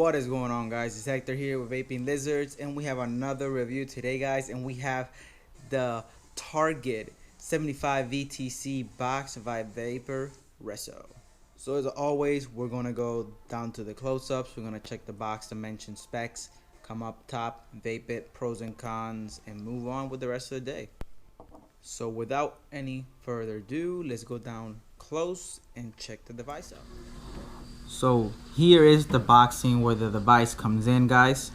What is going on, guys? It's Hector here with Vaping Lizards, and we have another review today, guys. And we have the Target 75 VTC box by Vaporesso. So as always, we're gonna go down to the close-ups. We're gonna check the box dimension specs, come up top, vape it, pros and cons, and move on with the rest of the day. So without any further ado, let's go down close and check the device out. So here is the boxing where the device comes in, guys.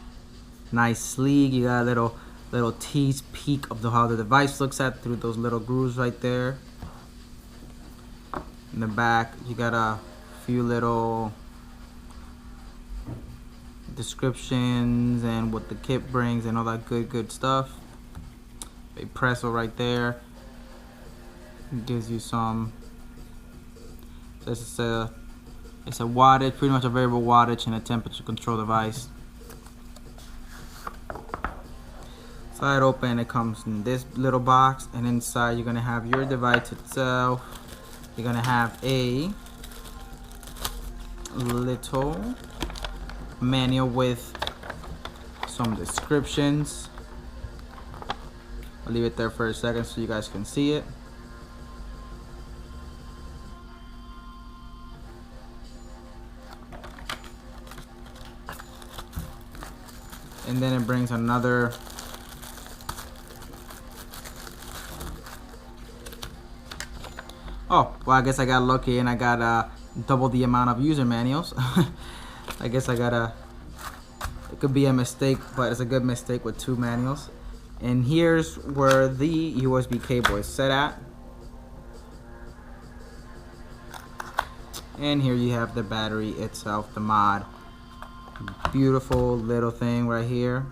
Nice sleek. You got a little tease peek of how the device looks at through those little grooves right there. In the back, you got a few little descriptions and what the kit brings and all that good stuff. Vaporesso right there. It gives you some. It's a wattage, pretty much a variable wattage and a temperature control device. Slide open, it comes in this little box, and inside you're gonna have your device itself. You're gonna have a little manual with some descriptions. I'll leave it there for a second so you guys can see it. And then it brings another well, I guess I got lucky and I got double the amount of user manuals. I guess it could be a mistake, but it's a good mistake with 2 manuals. And here's where the USB cable is set at. And here you have the battery itself, the mod. Beautiful little thing right here.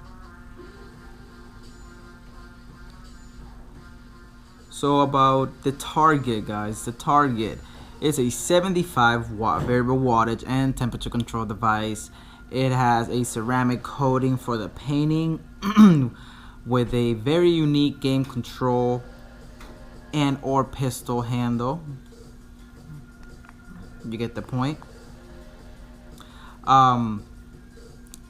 So about the Target, guys, the Target is a 75 watt variable wattage and temperature control device. It has a ceramic coating for the painting with a very unique game control and or pistol handle. You get the point.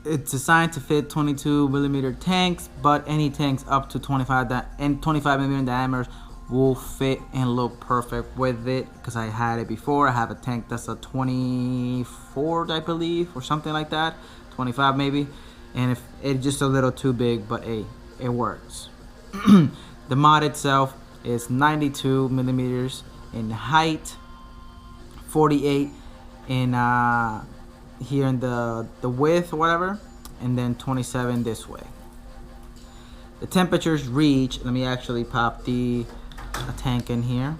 It's designed to fit 22mm tanks, but any tanks up to 25mm diameters will fit and look perfect with it, because I had it before. I have a tank that's a 24, I believe, or something like that, 25 maybe, and if it's just a little too big, but hey, it works. The mod itself is 92mm in height, 48 in here in the width or whatever, and then 27 this way. The temperatures reach, let me actually pop a tank in here,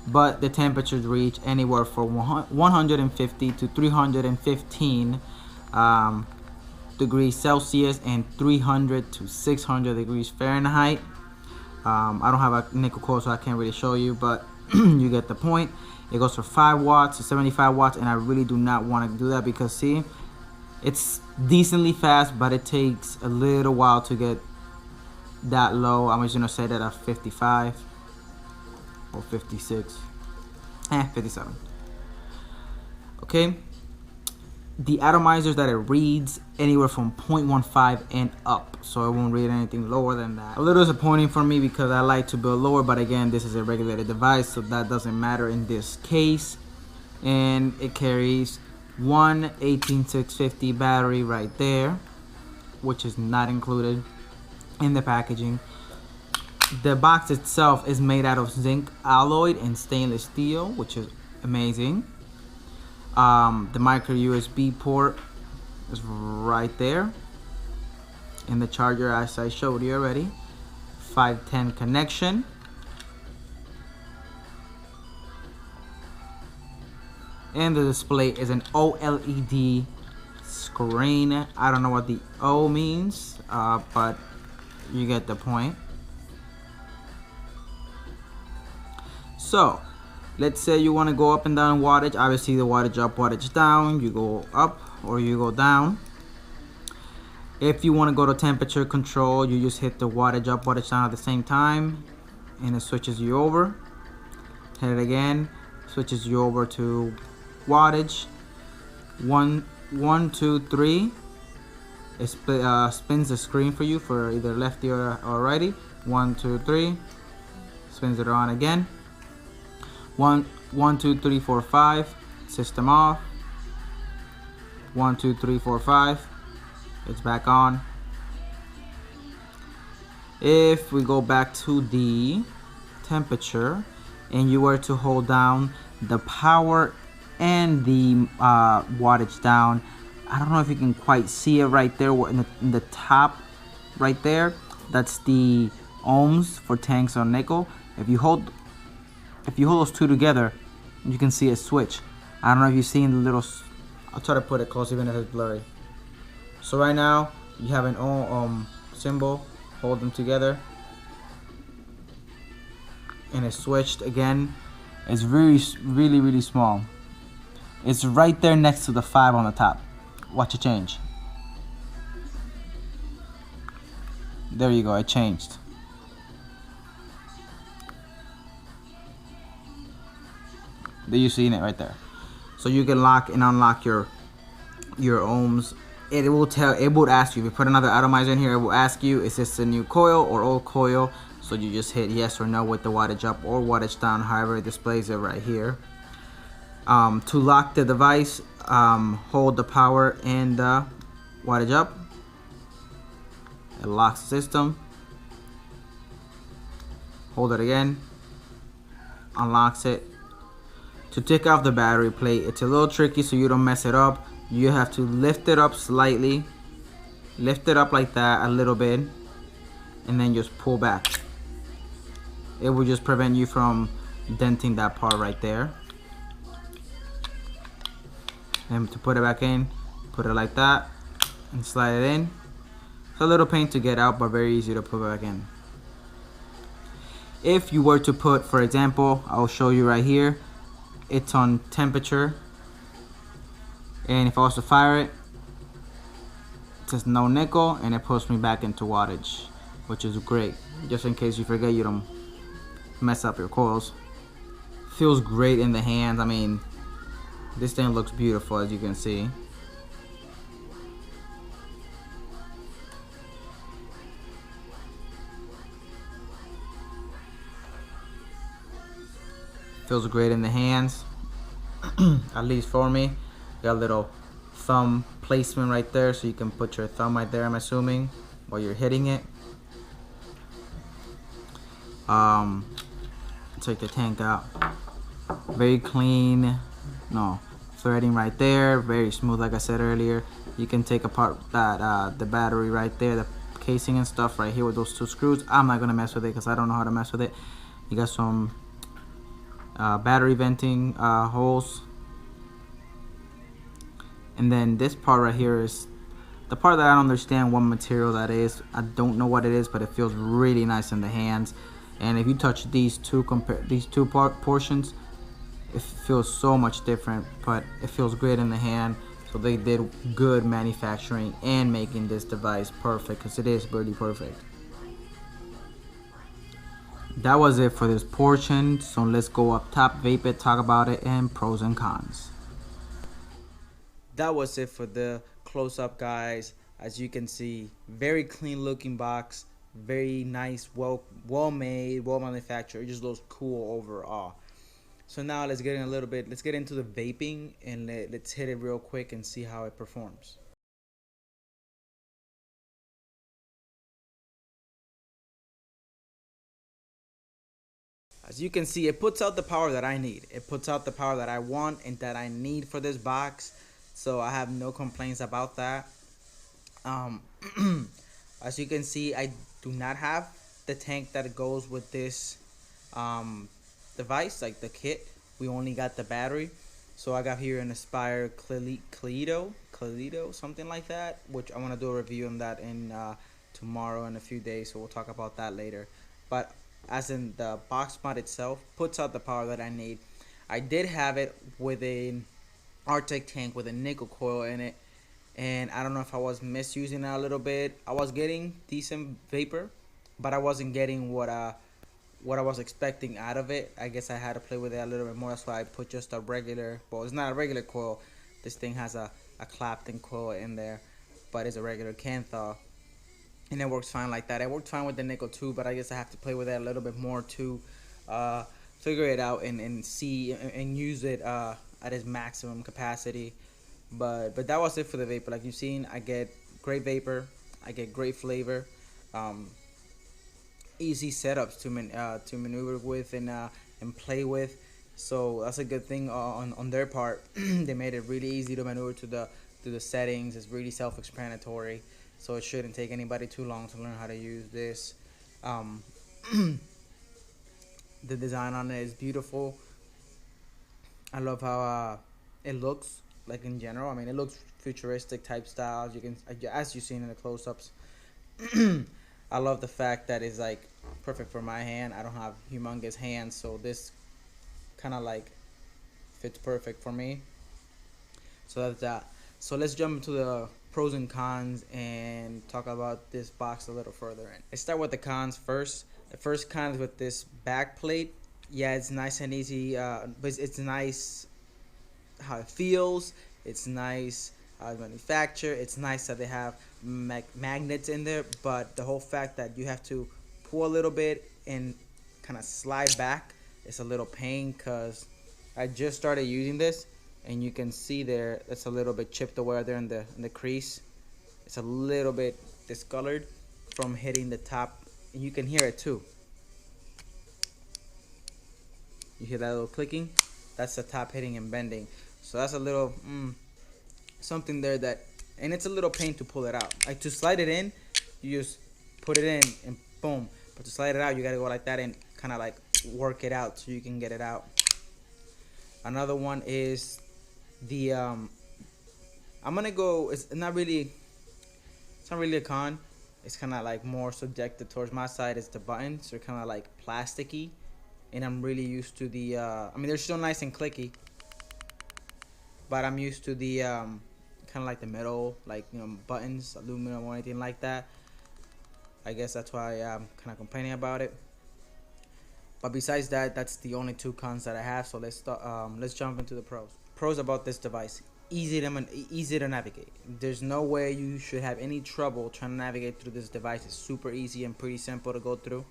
but the temperatures reach anywhere from 150 to 315 degrees Celsius and 300 to 600 degrees Fahrenheit. I don't have a nickel coil, so I can't really show you, but you get the point. It goes from 5 watts to 75 watts, and I really do not want to do that because, see, it's decently fast, but it takes a little while to get that low. I'm just going to say that at 55 or 56. 57. Okay. The atomizers that it reads anywhere from 0.15 and up, so it won't read anything lower than that. A little disappointing for me because I like to build lower, but again, this is a regulated device, so that doesn't matter in this case. And it carries one 18650 battery right there, which is not included in the packaging. The box itself is made out of zinc alloy and stainless steel, which is amazing. The micro USB port is right there, and the charger, as I showed you already, 510 connection. And the display is an OLED screen. I don't know what the O means, but you get the point. So let's say you want to go up and down wattage. Obviously the wattage up, wattage down. You go up or you go down. If you want to go to temperature control, you just hit the wattage up, wattage down at the same time, and it switches you over. Hit it again, switches you over to wattage. One 1, 2, 3. It spins the screen for you for either lefty or righty. 1, 2, 3. Spins it around again. 1, 2, 3, 4, 5. System off. 1, 2, 3, 4, 5. It's back on. If we go back to the temperature and you were to hold down the power and the wattage down, I don't know if you can quite see it right there in the top right there. That's the ohms for tanks on nickel. If you hold those two together, you can see a switch. I don't know if you've seen the little, I'll try to put it close even if it's blurry. So right now you have an ohm symbol, hold them together, and it's switched again. It's really small. It's right there next to the 5 on the top. Watch it change. There you go, it changed. There, you seen it right there. So you can lock and unlock your ohms. It would ask you, if you put another atomizer in here, it will ask you, is this a new coil or old coil? So you just hit yes or no with the wattage up or wattage down, however it displays it right here. To lock the device, hold the power and the wattage up. It locks the system. Hold it again. Unlocks it. To take off the battery plate, it's a little tricky, so you don't mess it up. You have to lift it up slightly. Lift it up like that a little bit, and then just pull back. It will just prevent you from denting that part right there. And to put it back in, put it like that and slide it in. It's a little pain to get out, but very easy to put back in. If you were to put, for example, I'll show you right here, it's on temperature, and if I was to fire it, it says no nickel, and it puts me back into wattage, which is great, just in case you forget, you don't mess up your coils. Feels great in the hands. I mean, this thing looks beautiful, as you can see. Feels great in the hands, at least for me. Got a little thumb placement right there, so you can put your thumb right there, I'm assuming, while you're hitting it. Take the tank out. Very clean, no threading right there, very smooth, like I said earlier. You can take apart that the battery right there, the casing and stuff right here with those 2 screws. I'm not gonna mess with it because I don't know how to mess with it. You got some battery venting holes, and then this part right here is the part that I don't understand what material that is. I don't know what it is, but it feels really nice in the hands. And if you touch these two portions, it feels so much different, but it feels great in the hand. So they did good manufacturing and making this device perfect, because it is really perfect. That was it for this portion, so let's go up top, vape it, talk about it, and pros and cons. That was it for the close-up, guys. As you can see, very clean looking box, very nice, well made, well manufactured. It just looks cool overall. So now let's get in let's get into the vaping, and let's hit it real quick and see how it performs. As you can see, it puts out the power that I need. It puts out the power that I want and that I need for this box. So I have no complaints about that. As you can see, I do not have the tank that goes with this device, like the kit. We only got the battery. So I got here an Aspire Cleito, something like that, which I want to do a review on that in tomorrow in a few days. So we'll talk about that later. But as in the box mod itself, puts out the power that I need. I did have it with an Arctic tank with a nickel coil in it, and I don't know if I was misusing it a little bit. I was getting decent vapor, but I wasn't getting what I was expecting out of it. I guess I had to play with it a little bit more. That's why I put just a regular, well, it's not a regular coil. This thing has a a Clapton coil in there, but it's a regular Canthaw, and it works fine like that. It worked fine with the nickel too, but I guess I have to play with it a little bit more to figure it out and see and use it at its maximum capacity. But that was it for the vapor. Like you've seen, I get great vapor, I get great flavor, um, easy setups to maneuver with and play with. So that's a good thing on their part. They made it really easy to maneuver to the settings. It's really self-explanatory, so it shouldn't take anybody too long to learn how to use this. Um, the design on it is beautiful. I love how it looks, like in general. I mean, it looks futuristic type styles. You can, as you've seen in the close-ups. I love the fact that it's like perfect for my hand. I don't have humongous hands, so this kind of like fits perfect for me. So that's that. So let's jump into the pros and cons and talk about this box a little further in. Let's start with the cons first. The first con is with this back plate. Yeah, it's nice and easy, but it's nice how it feels. It's nice how it's manufactured. It's nice that they have magnets in there, but the whole fact that you have to pull a little bit and kind of slide back, it's a little pain because I just started using this, and you can see there it's a little bit chipped away there in the crease. It's a little bit discolored from hitting the top, and you can hear it too. You hear that little clicking? That's the top hitting and bending. So that's a little something there that, and it's a little pain to pull it out. Like to slide it in, you just put it in and boom. But to slide it out, you gotta go like that and kind of like work it out so you can get it out. Another one is the I'm gonna go. It's not really a con. It's kind of like more subjective towards my side. Is the buttons are kind of like plasticky, and I'm really used to the. I mean, they're still nice and clicky, but I'm used to the kind of like the metal, like buttons, aluminum or anything like that. I guess that's why I'm kind of complaining about it. But besides that, that's the only two cons that I have. So let's jump into the pros. Pros about this device: easy to navigate. There's no way you should have any trouble trying to navigate through this device. It's super easy and pretty simple to go through.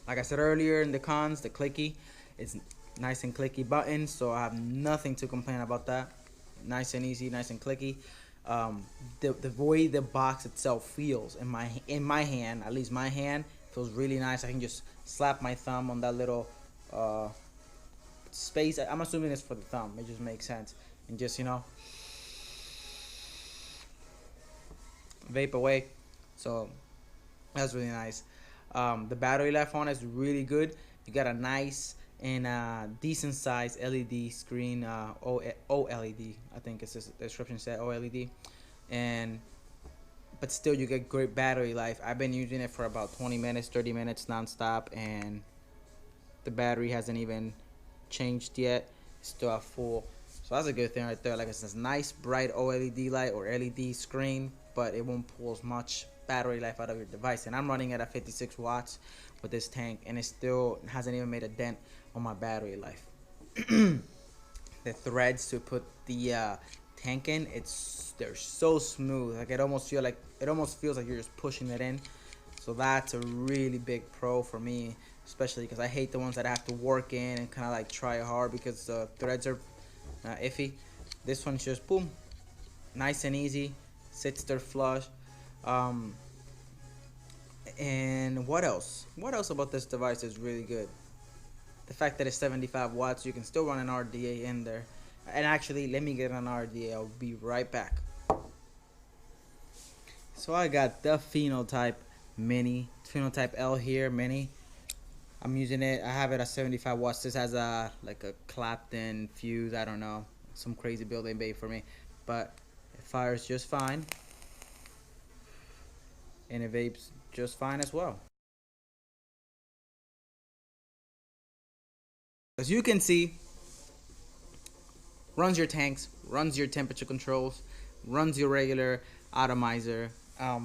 Like I said earlier in the cons, the clicky, it's nice and clicky buttons, so I have nothing to complain about that. Nice and easy, nice and clicky. The way the box itself feels in my hand, at least my hand, feels really nice. I can just slap my thumb on that little space. I'm assuming it's for the thumb. It just makes sense. And just vape away. So that's really nice. The battery life on is really good. You got a nice and decent size LED screen, OLED. I think it's the description said OLED, but still you get great battery life. I've been using it for about 20 minutes, 30 minutes nonstop, and the battery hasn't even changed yet. It's still at full. So that's a good thing right there. Like I said, it's nice bright OLED light or LED screen, but it won't pull as much battery life out of your device. And I'm running it at 56 watts with this tank, and it still hasn't even made a dent on my battery life. The threads to put the tank in, they're so smooth. Like it almost feels like you're just pushing it in. So that's a really big pro for me, especially because I hate the ones that I have to work in and kind of like try hard because the threads are iffy. This one's just boom, nice and easy, sits there flush. And what else about this device is really good? The fact that it's 75 watts, you can still run an RDA in there. And actually, let me get an RDA. I'll be right back. So I got the Phenotype Mini, Phenotype L here, Mini. I'm using it. I have it at 75 watts. This has like a Clapton fuse. I don't know, some crazy build they made for me, but it fires just fine, and it vapes just fine as well. As you can see, runs your tanks, runs your temperature controls, runs your regular atomizer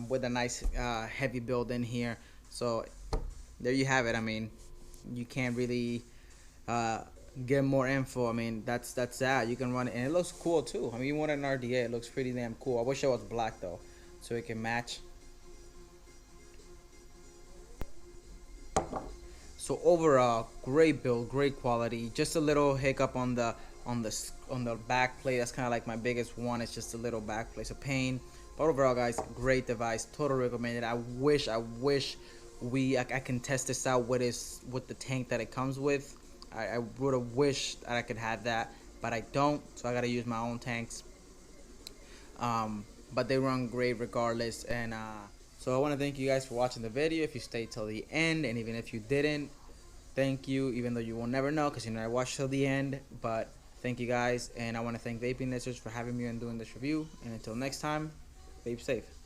with a nice heavy build in here. So there you have it. I mean, you can't really get more info. I mean, that's that. You can run it, and it looks cool too. I mean, you want an RDA, it looks pretty damn cool. I wish it was black though, so it can match. So overall, great build, great quality. Just a little hiccup on the back plate. That's kind of like my biggest one. It's just a little back plate, so pain. But overall, guys, great device. Totally recommended. I wish I can test this out with the tank that it comes with. I would have wished that I could have that, but I don't. So I gotta use my own tanks. But they run great regardless. And so I want to thank you guys for watching the video. If you stayed till the end, and even if you didn't, thank you. Even though you will never know because you never watched till the end, but thank you guys. And I want to thank Vaping Listeners for having me and doing this review. And until next time, vape safe.